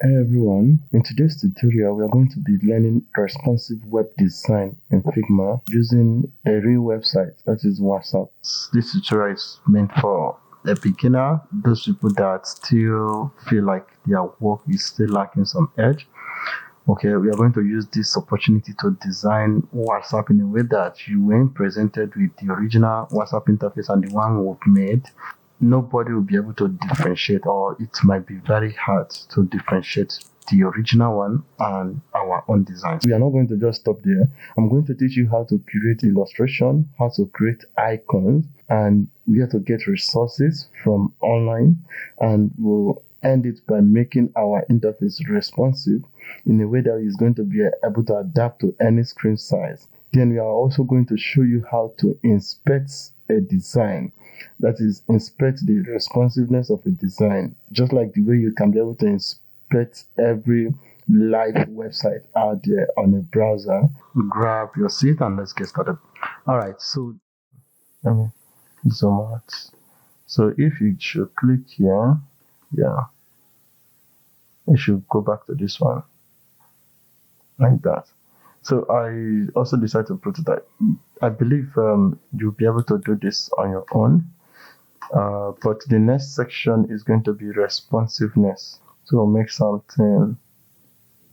Hey everyone, in today's tutorial we are going to be learning responsive web design in Figma using a real website, that is WhatsApp. This tutorial is meant for a beginner, those people that still feel like their work is still lacking some edge. Okay, we are going to use this opportunity to design WhatsApp in a way that when presented with the original WhatsApp interface and the one we've made, nobody will be able to differentiate, or it might be very hard to differentiate the original one and our own design. We are not going to just stop there. I'm going to teach you how to create illustration, how to create icons, and where to get resources from online, and we'll end it by making our interface responsive in a way that is going to be able to adapt to any screen size. Then we are also going to show you how to inspect a design, that is, inspect the responsiveness of a design, just like the way you can be able to inspect every live website out there on a browser. Grab your seat and let's get started. All right, so let me zoom out. So if you should click here, yeah, you should go back to this one like that. So I also decided to prototype. I believe you'll be able to do this on your own. But the next section is going to be responsiveness. So we'll make something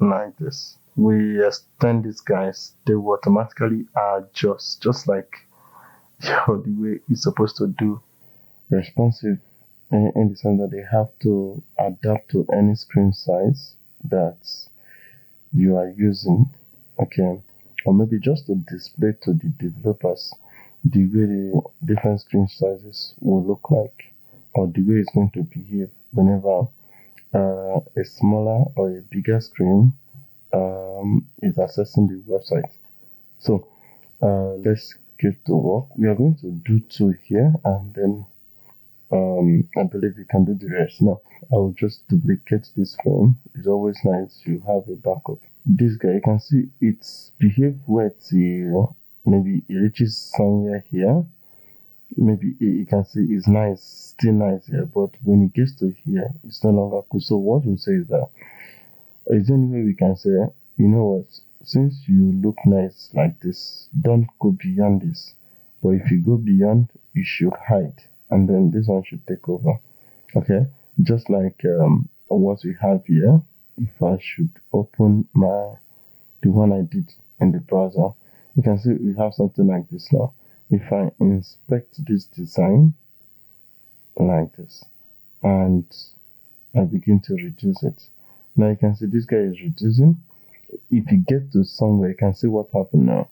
like this. We extend these guys, they will automatically adjust, just like the way it's supposed to do. Responsive in the sense that they have to adapt to any screen size that you are using. Okay, or maybe just to display to the developers the way the different screen sizes will look like, or the way it's going to behave whenever a smaller or a bigger screen is accessing the website. So let's get to work. We are going to do two here, and then I believe we can do the rest. Now I'll just duplicate this frame. It's always nice to have a backup. This guy, you can see it's behaved where till maybe it reaches somewhere here. Maybe you can see it's nice, still nice here, but when it gets to here, it's no longer cool. So what we'll say is that, is there any way we can say, you know what, since you look nice like this, don't go beyond this. But if you go beyond, you should hide, and then this one should take over. Okay, just like what we have here. If I should open the one I did in the browser, you can see we have something like this now. If I inspect this design like this and I begin to reduce it, now you can see this guy is reducing. If you get to somewhere, you can see what happened now.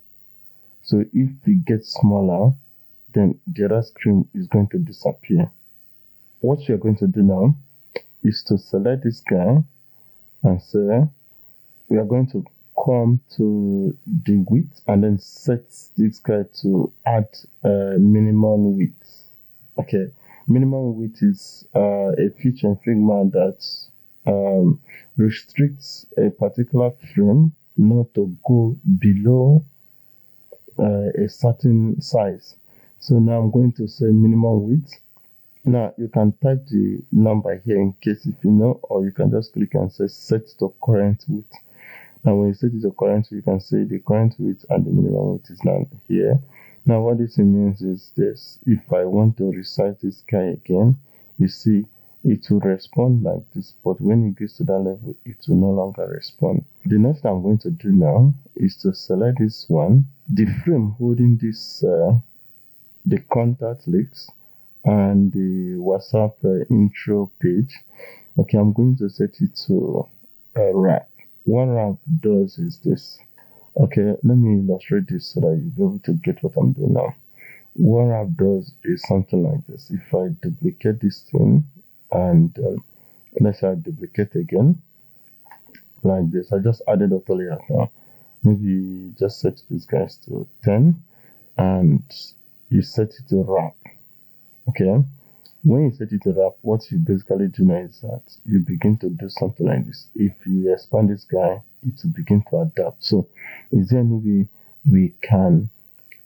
So if it gets smaller, then the other screen is going to disappear. What we are going to do now is to select this guy and say we are going to come to the width and then set this guy to add minimum width. Okay, minimum width is a feature in Figma that restricts a particular frame not to go below a certain size. So now I'm going to say minimum width. Now you can type the number here in case if you know, or you can just click and say set to current width. Now when you set it to current width, you can say the current width and the minimum width is now here. Now what this means is this: if I want to resize this guy again, you see it will respond like this, but when it gets to that level, it will no longer respond. The next thing I'm going to do now is to select this one, the frame holding this the contact links and the WhatsApp intro page. Okay, I'm going to set it to wrap. What wrap does is this. Okay, let me illustrate this so that you'll be able to get what I'm doing now. What wrap does is something like this. If I duplicate this thing and let's say I duplicate again like this, I just added auto layout now. Maybe just set these guys to 10 and you set it to wrap. Okay, when you set it to wrap, what you basically do now is that you begin to do something like this. If you expand this guy, it will begin to adapt. So is there any way we can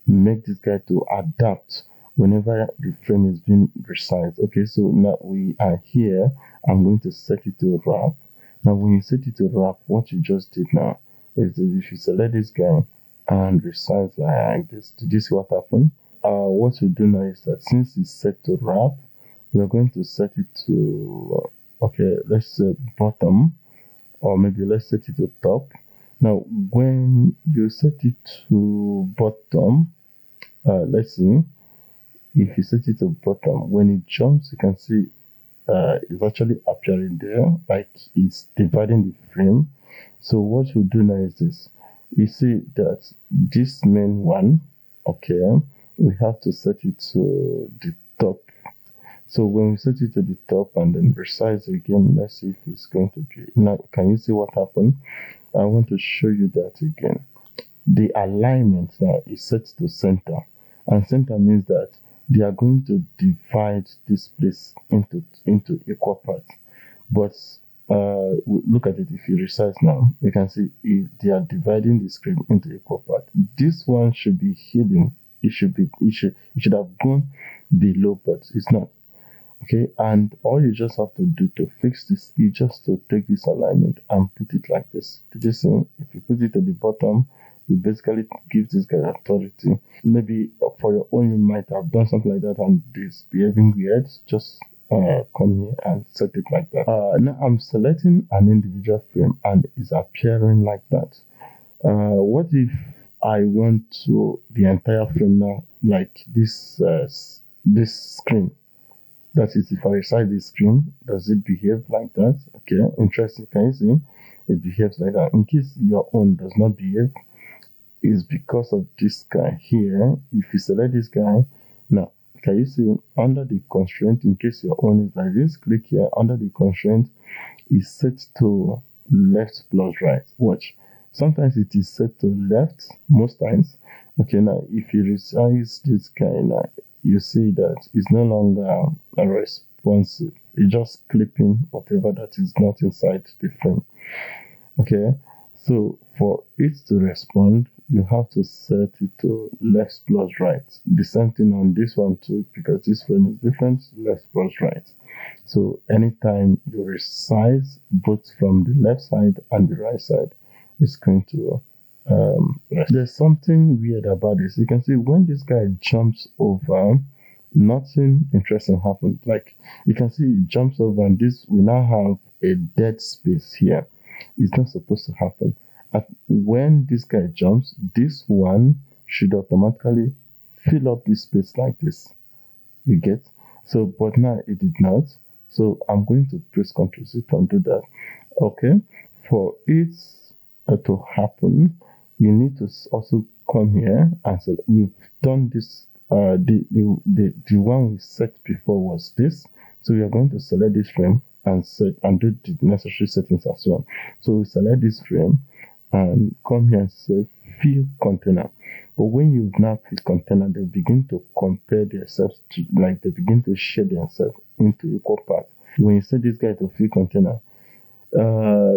make this guy to adapt whenever the frame is being resized? Okay, so now we are here. I'm going to set it to wrap. Now, when you set it to wrap, what you just did now is that if you select this guy and resize like this, did you see what happened? What we do now is that since it's set to wrap, we're going to set it to, okay, let's say bottom, or maybe let's set it to top. Now, when you set it to bottom, let's see, if you set it to bottom, when it jumps, you can see it's actually appearing there, like it's dividing the frame. So what we'll do now is this. You see that this main one, okay, we have to set it to the top. So when we set it to the top and then resize again, let's see if it's going to be. Now, can you see what happened? I want to show you that again. The alignment now is set to center, and center means that they are going to divide this place into equal parts. But look at it. If you resize now, you can see they are dividing the screen into equal parts. This one should be hidden. It should have gone below, but it's not. Okay, and all you just have to do to fix this is just to take this alignment and put it like this. Did you see? If you put it at the bottom, it basically gives this guy authority. Maybe for your own, you might have done something like that and this behaving weird. Just come here and set it like that. Now I'm selecting an individual frame and it's appearing like that. What if I want to the entire frame now, like this screen? That is, if I resize the screen, does it behave like that? Okay, interesting. Can you see? It behaves like that. In case your own does not behave, it's because of this guy here. If you select this guy, now, can you see under the constraint, in case your own is like this, click here, under the constraint, is set to left plus right. Watch. Sometimes it is set to left, most times. Okay, now, if you resize this guy now, you see that it's no longer responsive. It's just clipping whatever that is not inside the frame. Okay, so for it to respond, you have to set it to left plus right. The same thing on this one too, because this frame is different, left plus right. So anytime you resize both from the left side and the right side, it's going to there's something weird about this. You can see when this guy jumps over, nothing interesting happens. Like you can see it jumps over, and this we now have a dead space here. It's not supposed to happen. When this guy jumps, this one should automatically fill up this space like this. You get? So, but now it did not. So I'm going to press Ctrl C to undo that. Okay. For it to happen, you need to also come here and say we've done this. The one we set before was this. So we are going to select this frame and set and do the necessary settings as well. So we select this frame and come here and say fill container. But when you now pick container, they begin to compare themselves to, like they begin to share themselves into equal parts. When you set this guy to fill container,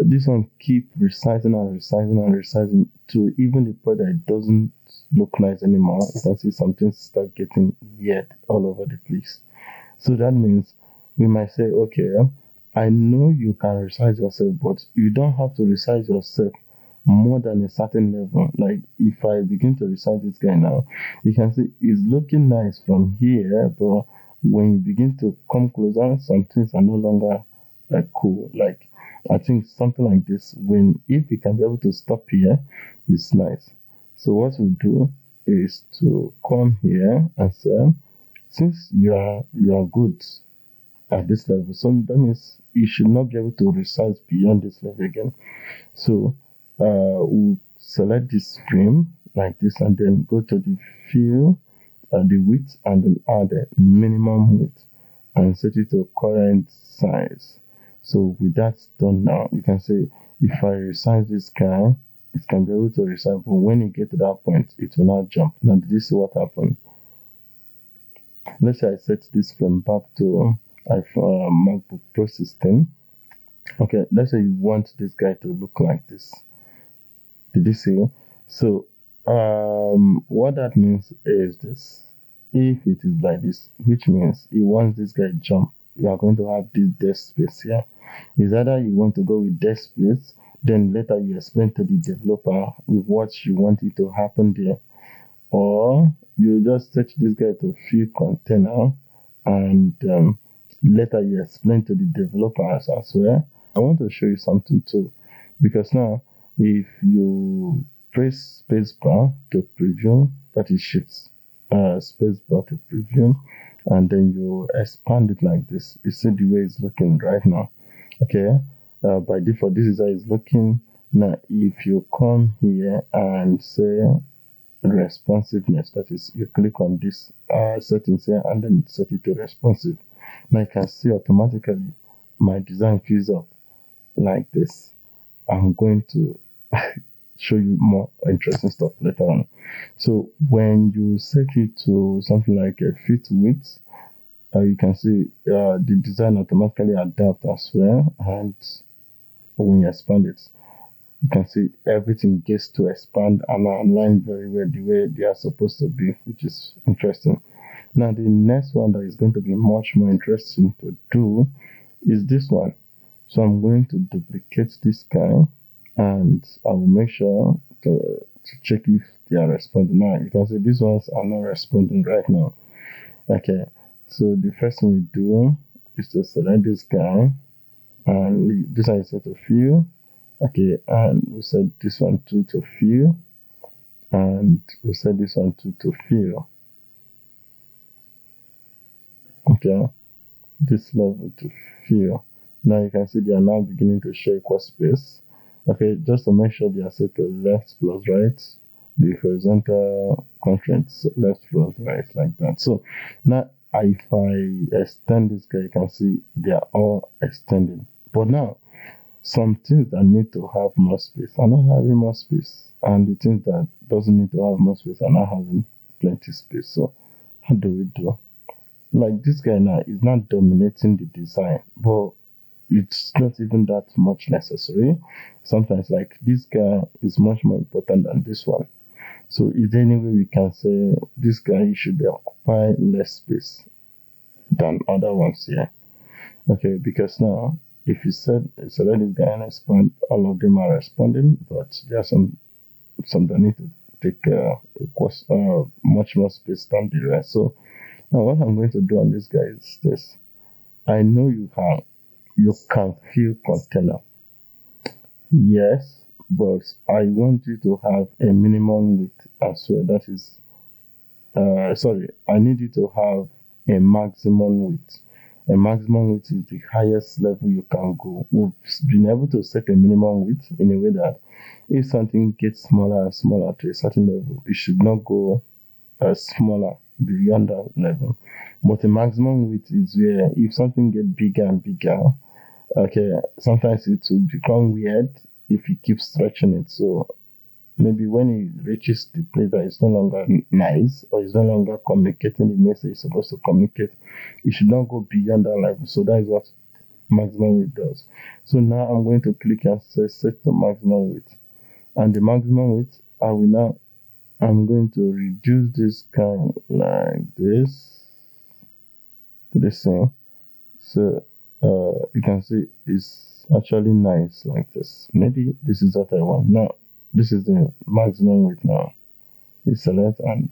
this one keep resizing and resizing and resizing to even the point that it doesn't look nice anymore. You can see something start getting weird all over the place. So that means we might say, okay, I know you can resize yourself, but you don't have to resize yourself more than a certain level. Like if I begin to resize this guy now, you can see it's looking nice from here, but when you begin to come closer, some things are no longer cool. Like I think something like this, when if you can be able to stop here, it's nice. So what we do is to come here and say, since you are good at this level, so that means you should not be able to resize beyond this level again. So we'll select this frame like this and then go to the fill, the width, and then add a minimum width and set it to current size. So with that done now, you can say if I resize this guy, it can be able to resize, but when you get to that point, it will not jump. Now, did you see what happened? Let's say I set this frame back to MacBook Pro 16. Okay, let's say you want this guy to look like this. Did you see? So, what that means is this. If it is like this, which means he wants this guy to jump you are going to have this desk space here. Is either you want to go with desk space, then later you explain to the developer what you want it to happen there, or you just set this guy to fill container, and later you explain to the developers as well. I want to show you something too, because now if you press spacebar to preview, that is shift spacebar to preview, and then you expand it like this, you see the way it's looking right now. Okay, by default this is how it's looking. Now if you come here and say responsiveness, that is, you click on this settings here and then set it to responsive. Now you can see automatically my design fills up like this. I'm going to show you more interesting stuff later on. So when you set it to something like a fit width, you can see the design automatically adapt as well, and when you expand it, you can see everything gets to expand and align very well the way they are supposed to be, which is interesting. Now the next one that is going to be much more interesting to do is this one. So I'm going to duplicate this guy, and I will make sure to check if they are responding. Now you can see these ones are not responding right now. Okay, so the first thing we do is to select this guy, and this one is set to fill. Okay, and we set this one too to fill, and we set this one too to fill. Okay, this level to fill. Now you can see they are now beginning to share equal space. Okay, just to make sure they are set to left plus right, the horizontal constraints left plus right, like that. So now if I extend this guy, you can see they are all extending. But now some things that need to have more space are not having more space, and the things that doesn't need to have more space are not having plenty space. So how do we do? Like this guy now is not dominating the design, but it's not even that much necessary. Sometimes like this guy is much more important than this one. So is there any way we can say this guy should occupy less space than other ones here? Okay, because now if you select this guy and expand, all of them are responding, but there are some that need to take much more space than the rest. So now what I'm going to do on this guy is this. I know you can fill container. Yes, but I want you to have a minimum width as well. That is, sorry, I need you to have a maximum width. A maximum width is the highest level you can go. We've been able to set a minimum width in a way that if something gets smaller and smaller to a certain level, it should not go smaller beyond that level. But a maximum width is where if something gets bigger and bigger, okay, sometimes it will become weird if you keep stretching it. So maybe when it reaches the place that it's no longer nice, or it's no longer communicating the message it's supposed to communicate, it should not go beyond that level. So that is what maximum width does. So now I'm going to click and say set to maximum width, and the maximum width I'm going to reduce this kind like this to the same. So you can see it's actually nice like this. Maybe this is what I want. Now this is the maximum width. Now you select and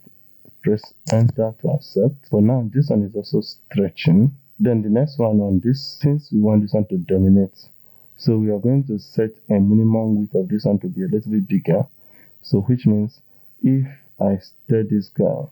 press enter to accept. For now this one is also stretching. Then the next one on this, since we want this one to dominate, so we are going to set a minimum width of this one to be a little bit bigger. So which means if I stir this guy,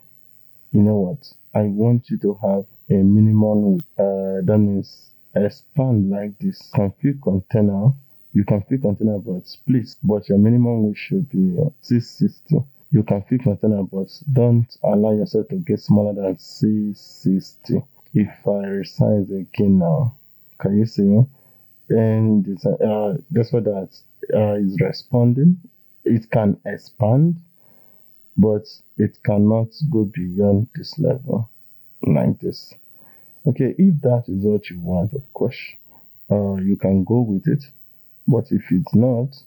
you know what, I want you to have a minimum width. That means expand like this. You can fit container but split, but your minimum width should be 660. You can fit container but don't allow yourself to get smaller than 660. If I resize again now, can you see? And that's what that is responding. It can expand, but it cannot go beyond this level like this. Okay, if that is what you want, of course, you can go with it. But if it's not,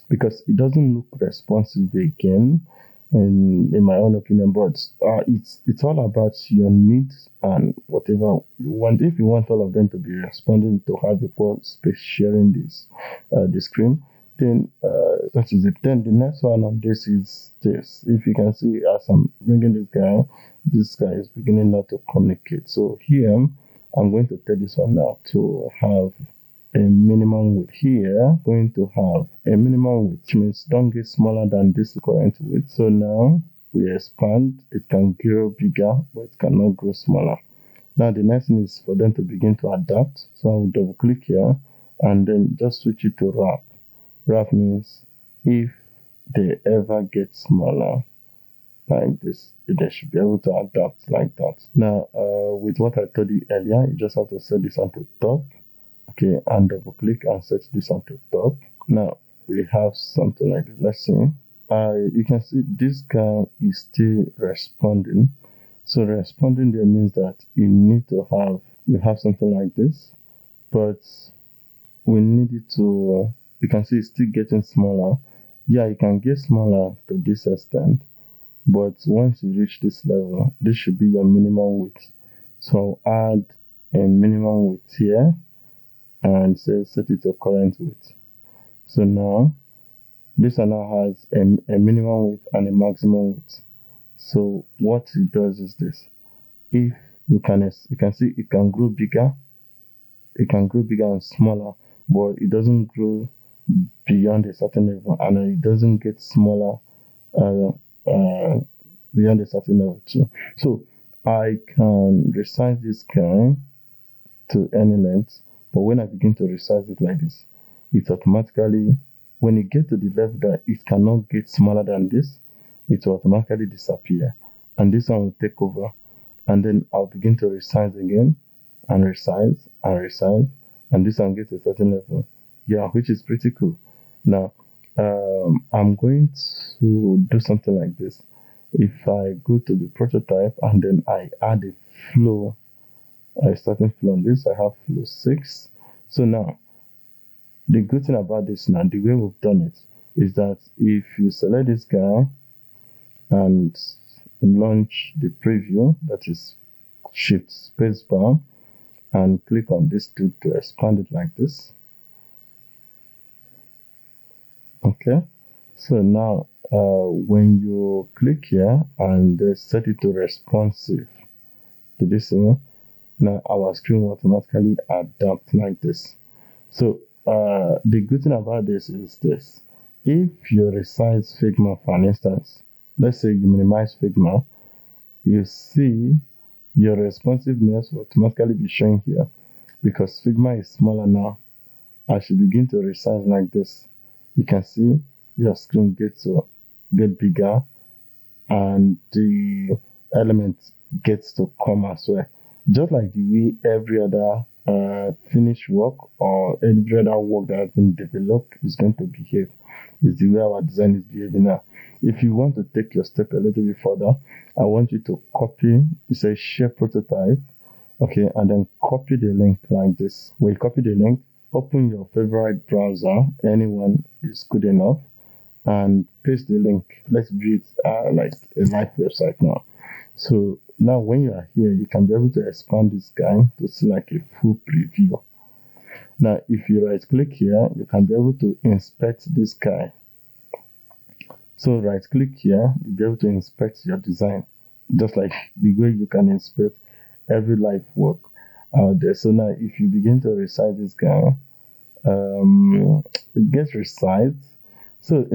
because it doesn't look responsive again, in my own opinion. But it's all about your needs and whatever you want. If you want all of them to be responding to have equal space sharing the screen, then that is it. Then the next one on this is this. If you can see, as I'm bringing this guy is beginning not to communicate. So here I'm going to tell this one now to have a minimum width. Here going to have a minimum width, which means don't get smaller than this current width. So now we expand, it can grow bigger, but it cannot grow smaller. Now the next thing is for them to begin to adapt. So I will double click here and then just switch it to wrap. Wrap means if they ever get smaller like this, they should be able to adapt like that. Now with what I told you earlier, you just have to set this onto top. Okay, and double click and set this onto top. Now we have something like this. Let's see. You can see this guy is still responding. So responding there means that you have something like this, but we need it to. You can see it's still getting smaller. Yeah, you can get smaller to this extent, but once you reach this level, this should be your minimum width. So I'll add a minimum width here and set it to current width. So now this one now has a minimum width and a maximum width. So what it does is this: if you can see it can grow bigger, and smaller, but it doesn't grow beyond a certain level, and it doesn't get smaller uh, uh, beyond a certain level too. So I can resize this guy to any length, but when I begin to resize it like this, it automatically, when it gets to the level that it cannot get smaller than this, it will automatically disappear, and this one will take over, and then I'll begin to resize again and resize, and this one gets a certain level. Yeah, which is pretty cool. Now I'm going to do something like this. If I go to the prototype and then I add a flow, a starting flow on this, I have flow 6. So now the good thing about this now, the way we've done it, is that if you select this guy and launch the preview, that is shift spacebar, and click on this to expand it like this. Okay, so now when you click here and set it to responsive, did you see? Now our screen will automatically adapt like this. So the good thing about this is this: if you resize Figma, for instance, let's say you minimize Figma, you see your responsiveness will automatically be showing here because Figma is smaller now. As you begin to resize like this, you can see your screen get bigger and the element gets to come as well. Just like the way every other finished work or every other work that has been developed is going to behave, is the way our design is behaving now. If you want to take your step a little bit further, I want you to copy, it says share prototype, okay, and then copy the link like this. When you copy the link, open your favorite browser, anyone is good enough, and paste the link. Let's view it like a live website now. So now when you are here, you can be able to expand this guy to see like a full preview. Now if you right click here, you can be able to inspect this guy. So right click here, you'll be able to inspect your design, just like the way you can inspect every live work out there. So now if you begin to resize this guy, it gets resized. So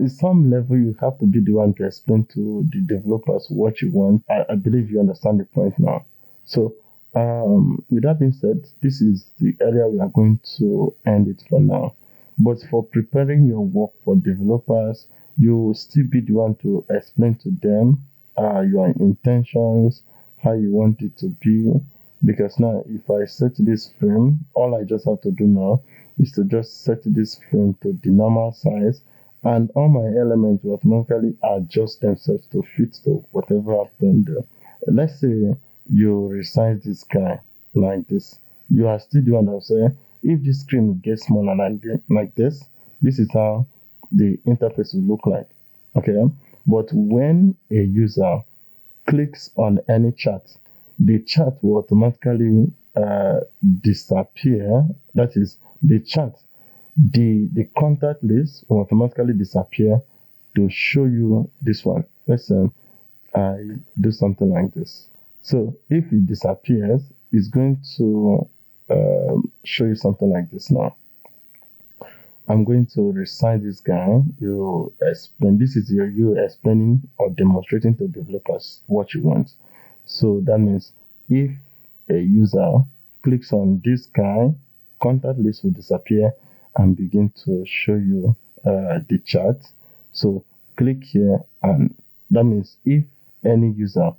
at some level, you have to be the one to explain to the developers what you want. I believe you understand the point now. So with that being said, this is the area we are going to end it for now. But for preparing your work for developers, you will still be the one to explain to them your intentions, how you want it to be. Because now, if I set this frame, all I just have to do now is to just set this frame to the normal size, and all my elements will automatically adjust themselves to fit to whatever I've done there. Let's say you resize this guy like this. You are still the one that will say, if this screen gets smaller like this, this is how the interface will look like. Okay, But when a user clicks on any chart, the chart will automatically disappear. That is, the contact list will automatically disappear to show you this one. Let's say I do something like this. So if it disappears, it's going to show you something like this now. I'm going to resize this guy. You explain. This is you explaining or demonstrating to developers what you want. So that means if a user clicks on this guy, contact list will disappear and begin to show you the chart. So click here, and that means if any user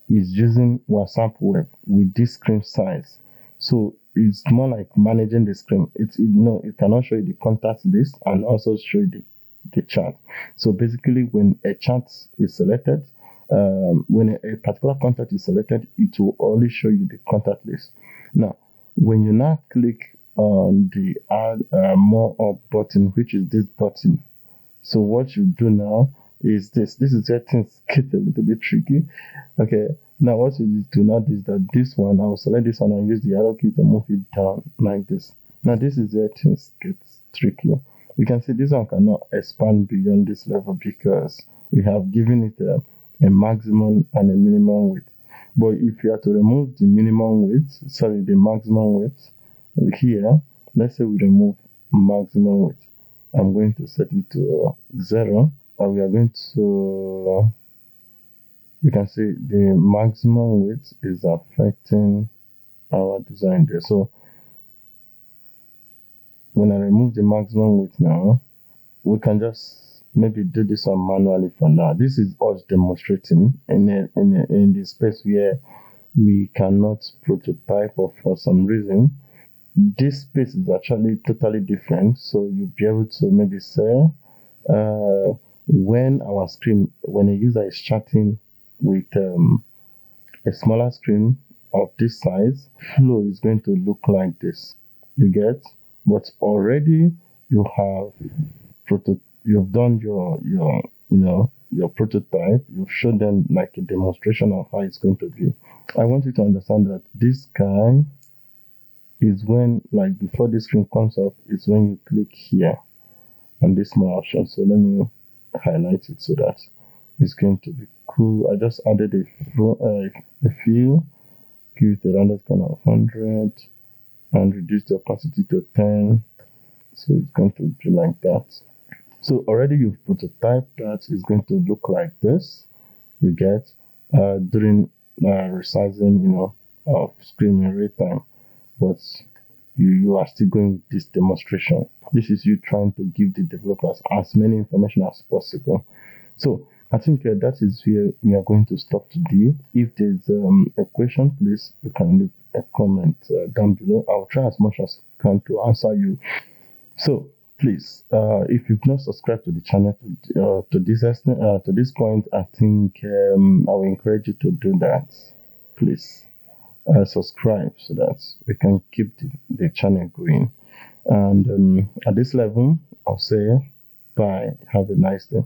is using WhatsApp web with this screen size, so it's more like managing the screen. It cannot show you the contact list and also show you the chart. So basically, when a chart is selected, when a particular contact is selected, it will only show you the contact list. Now, when you now click on the add more up button, which is this button, so what you do now is this. This is where things get a little bit tricky. Okay. Now what you do now is that this one, I will select this one and use the arrow key to move it down like this. Now this is where things get tricky. We can see this one cannot expand beyond this level because we have given it a maximum and a minimum width. But if you are to remove the the maximum width here, let's say we remove maximum width. I'm going to set it to 0, and we are going to, you can see the maximum width is affecting our design there. So when I remove the maximum width now, we can just maybe do this one manually for now. This is us demonstrating in the space where we cannot prototype, or for some reason this space is actually totally different. So you'll be able to maybe say when a user is chatting with a smaller screen of this size, flow is going to look like this. You get? But already you have you've done your prototype. You've shown them like a demonstration of how it's going to be. I want you to understand that this guy is when, like, before this screen comes up, is when you click here on this small option. So let me highlight it so that it's going to be cool. I just added a few, give it a rounded corner of 100 and reduce the opacity to 10. So it's going to be like that. So already you've prototyped that. It's going to look like this. You get during resizing, of screen in real time. But you are still going with this demonstration. This is you trying to give the developers as many information as possible. So I think that is where we are going to stop today. If there's a question, please, you can leave a comment down below. I'll try as much as I can to answer you. So please, if you've not subscribed to the channel to this point, I think I will encourage you to do that. Please subscribe so that we can keep the channel going. And at this level, I'll say bye. Have a nice day.